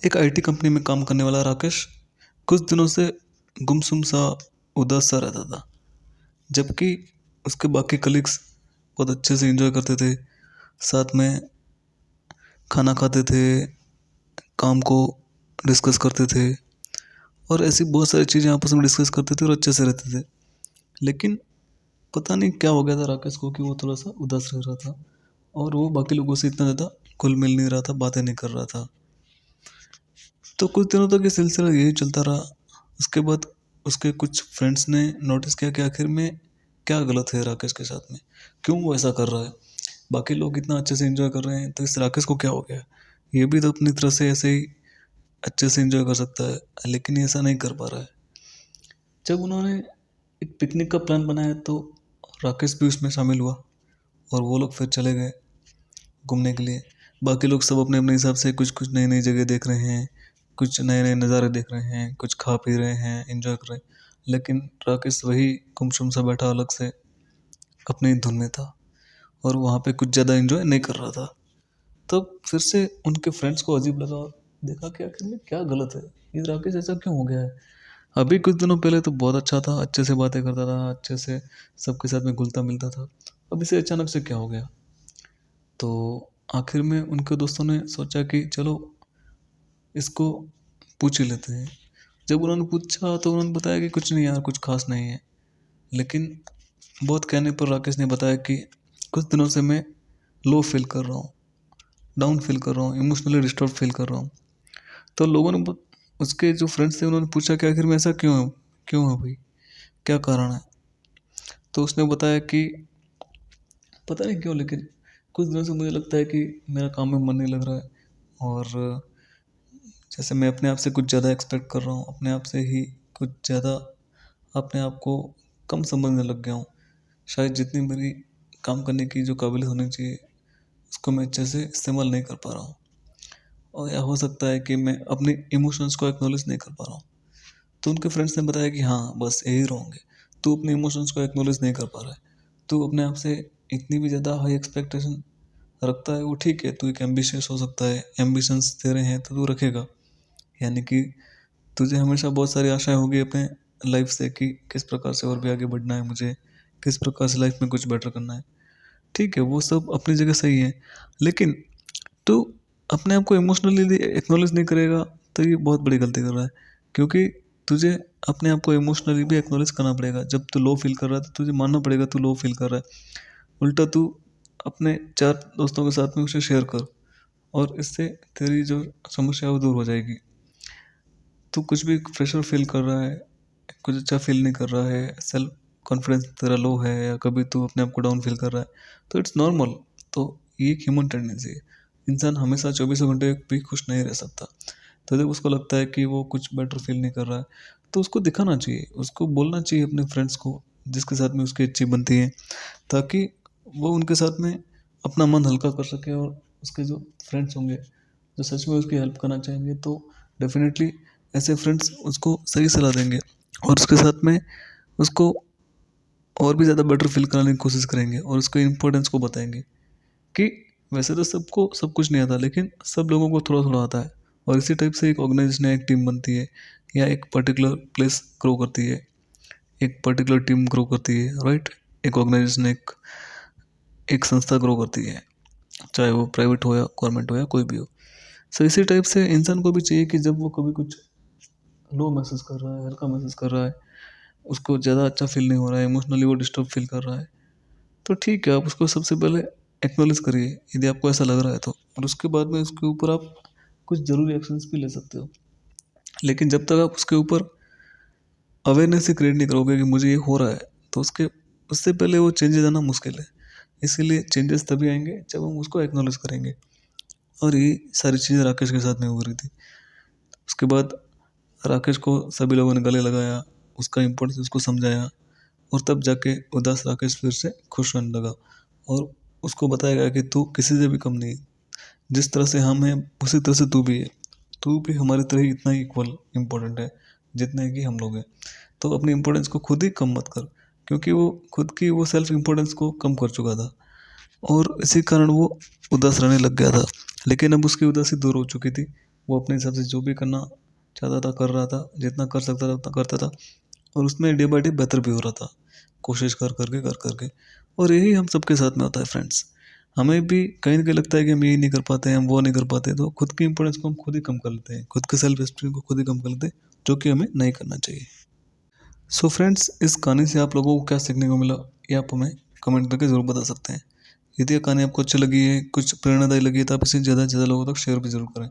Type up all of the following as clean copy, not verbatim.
एक IT company में काम करने वाला राकेश कुछ दिनों से गुमसुम सा उदास सा रहता था। जबकि उसके बाकी कलीग्स बहुत अच्छे से एंजॉय करते थे, साथ में खाना खाते थे, काम को डिस्कस करते थे और ऐसी बहुत सारी चीज़ें आपस में डिस्कस करते थे और अच्छे से रहते थे। लेकिन पता नहीं क्या हो गया था राकेश को कि वो थोड़ा सा उदास रह रहा था और वो बाकी लोगों से इतना ज़्यादा घुल मिल नहीं रहा था, बातें नहीं कर रहा था। तो कुछ दिनों तक ये सिलसिला यही चलता रहा। उसके बाद उसके कुछ फ्रेंड्स ने नोटिस किया कि आखिर में क्या गलत है राकेश के साथ में, क्यों वो ऐसा कर रहा है। बाकी लोग इतना अच्छे से एंजॉय कर रहे हैं तो इस राकेश को क्या हो गया। ये भी तो अपनी तरह से ऐसे ही अच्छे से एंजॉय कर सकता है, लेकिन ये ऐसा नहीं कर पा रहा है। जब उन्होंने एक पिकनिक का प्लान बनाया तो राकेश भी उसमें शामिल हुआ और वो लोग फिर चले गए घूमने के लिए। बाकी लोग सब अपने अपने हिसाब से कुछ कुछ नई नई जगह देख रहे हैं, कुछ नए नए नज़ारे देख रहे हैं, कुछ खा पी रहे हैं, एंजॉय कर रहे हैं। लेकिन राकेश वही गुमसुम सा बैठा अलग से अपनी धुन में था और वहाँ पे कुछ ज़्यादा एंजॉय नहीं कर रहा था। तब फिर से उनके फ्रेंड्स को अजीब लगा और देखा कि आखिर में क्या गलत है, ये राकेश ऐसा क्यों हो गया है। अभी कुछ दिनों पहले तो बहुत अच्छा था, अच्छे से बातें करता था, अच्छे से सबके साथ में घुलता मिलता था। अब इसे अचानक से क्या हो गया। तो आखिर में उनके दोस्तों ने सोचा कि चलो इसको पूछ ही लेते हैं। जब उन्होंने पूछा तो उन्होंने बताया कि कुछ नहीं यार, कुछ खास नहीं है। लेकिन बहुत कहने पर राकेश ने बताया कि कुछ दिनों से मैं लो फील कर रहा हूँ, डाउन फील कर रहा हूँ, इमोशनली डिस्टर्ब फील कर रहा हूँ। तो लोगों ने उसके जो फ्रेंड्स थे उन्होंने पूछा कि आखिर में ऐसा क्यों है भाई, क्या कारण है। तो उसने बताया कि पता नहीं क्यों, लेकिन कुछ दिनों से मुझे लगता है कि मेरा काम में मन नहीं लग रहा है और जैसे मैं अपने आप से कुछ ज़्यादा एक्सपेक्ट कर रहा हूँ, अपने आप से ही कुछ ज़्यादा अपने आप को कम समझने लग गया हूँ। शायद जितनी मेरी काम करने की जो काबिलियत होनी चाहिए उसको मैं अच्छे से इस्तेमाल नहीं कर पा रहा हूँ। और या हो सकता है कि मैं अपने इमोशंस को एक्नॉलेज नहीं कर पा रहा हूँ। तो उनके फ्रेंड्स ने बताया कि हाँ बस यही रॉन्ग है, तू अपने इमोशंस को एक्नॉलेज नहीं कर पा रहा है। तू अपने आप से इतनी भी ज़्यादा हाई एक्सपेक्टेशन रखता है, वो ठीक है, तू एक एम्बिशियस हो सकता है, एम्बिशंस तेरे हैं तो तू रखेगा। यानी कि तुझे हमेशा बहुत सारी आशाएं होगी अपने लाइफ से कि किस प्रकार से और भी आगे बढ़ना है, मुझे किस प्रकार से लाइफ में कुछ बेटर करना है। ठीक है, वो सब अपनी जगह सही है। लेकिन तू अपने आप को इमोशनली एक्नॉलेज नहीं करेगा तो ये बहुत बड़ी गलती कर रहा है। क्योंकि तुझे अपने आप को इमोशनली भी एक्नॉलेज करना पड़ेगा। जब तू लो फील कर रहा है तो तुझे मानना पड़ेगा तू लो फील कर रहा है। उल्टा तू अपने चार दोस्तों के साथ में उसे शेयर कर और इससे तेरी जो समस्या है वो दूर हो जाएगी। तू कुछ भी प्रेशर फील कर रहा है, कुछ अच्छा फील नहीं कर रहा है, सेल्फ कॉन्फिडेंस तेरा लो है या कभी तू अपने आप को डाउन फील कर रहा है तो इट्स नॉर्मल। तो ये एक ह्यूमन टेंडेंसी है। इंसान हमेशा 24 घंटे भी खुश नहीं रह सकता। तो जब उसको लगता है कि वो कुछ बेटर फील नहीं कर रहा है तो उसको दिखाना चाहिए, उसको बोलना चाहिए अपने फ्रेंड्स को जिसके साथ में उसकी अच्छी बनती है, ताकि वो उनके साथ में अपना मन हल्का कर सके। और उसके जो फ्रेंड्स होंगे जो सच में उसकी हेल्प करना चाहेंगे तो डेफिनेटली ऐसे फ्रेंड्स उसको सही सलाह देंगे और उसके साथ में उसको और भी ज़्यादा बेटर फील कराने की कोशिश करेंगे और उसके इम्पोर्टेंस को बताएंगे कि वैसे तो सबको सब कुछ नहीं आता, लेकिन सब लोगों को थोड़ा थोड़ा आता है। और इसी टाइप से एक ऑर्गेनाइजेशन एक टीम बनती है या एक पर्टिकुलर प्लेस ग्रो करती है, एक पर्टिकुलर टीम ग्रो करती है, राइट। एक ऑर्गेनाइजेशन एक एक संस्था ग्रो करती है, चाहे वो प्राइवेट हो या गवर्नमेंट हो या कोई भी हो। सो इसी टाइप से इंसान को भी चाहिए कि जब वो कभी कुछ लो महसूस कर रहा है, हल्का महसूस कर रहा है, उसको ज़्यादा अच्छा फील नहीं हो रहा है, इमोशनली वो डिस्टर्ब फील कर रहा है, तो ठीक है, आप उसको सबसे पहले एक्नॉलेज करिए यदि आपको ऐसा लग रहा है तो। और उसके बाद में उसके ऊपर आप कुछ ज़रूरी एक्शंस भी ले सकते हो। लेकिन जब तक आप उसके ऊपर अवेयरनेस ही क्रिएट नहीं करोगे कि मुझे ये हो रहा है तो उससे पहले वो चेंजेस आना मुश्किल है। इसीलिए चेंजेस तभी आएंगे जब हम उसको एक्नॉलेज करेंगे। और ये सारी चीज़ें राकेश के साथ में हो रही थी। उसके बाद राकेश को सभी लोगों ने गले लगाया, उसका इम्पोर्टेंस उसको समझाया और तब जाके उदास राकेश फिर से खुश होने लगा। और उसको बताया गया कि तू किसी से भी कम नहीं है, जिस तरह से हम हैं उसी तरह से तू भी है, तू भी हमारी तरह ही इतना ही इक्वल इम्पोर्टेंट है जितने कि हम लोग हैं। तो अपनी इम्पोर्टेंस को खुद ही कम मत कर, क्योंकि वो खुद की वो सेल्फ इम्पोर्टेंस को कम कर चुका था और इसी कारण वो उदास रहने लग गया था। लेकिन अब उसकी उदासी दूर हो चुकी थी वो अपने हिसाब से जो भी करना चाहता था कर रहा था, जितना कर सकता था उतना करता था, और उसमें डे बाई डे बेहतर भी हो रहा था, कोशिश कर करके। और यही हम सबके साथ में होता है फ्रेंड्स। हमें भी कहीं ना कहीं लगता है कि हम ये नहीं कर पाते हैं, हम वो नहीं कर पाते, तो खुद की इंपॉर्टेंस को हम खुद ही कम कर लेते हैं, खुद के सेल्फ एस्टीम को खुद ही कम कर लेते हैं, जो कि हमें नहीं करना चाहिए। सो फ्रेंड्स, इस कहानी से आप लोगों को क्या सीखने को मिला, ये आप हमें कमेंट करके ज़रूर बता सकते हैं। यदि ये कहानी आपको अच्छी लगी है, कुछ प्रेरणादायी लगी है, तो आप इसे ज़्यादा से ज़्यादा लोगों तक शेयर भी ज़रूर करें,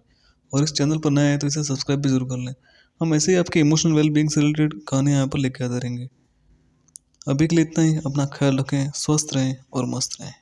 और इस चैनल पर नए हैं तो इसे सब्सक्राइब भी ज़रूर कर लें। हम ऐसे ही आपके इमोशनल वेलबींग से रिलेटेड कहानियाँ यहाँ पर लेके आते रहेंगे। अभी के लिए इतना ही। अपना ख्याल रखें, स्वस्थ रहें और मस्त रहें।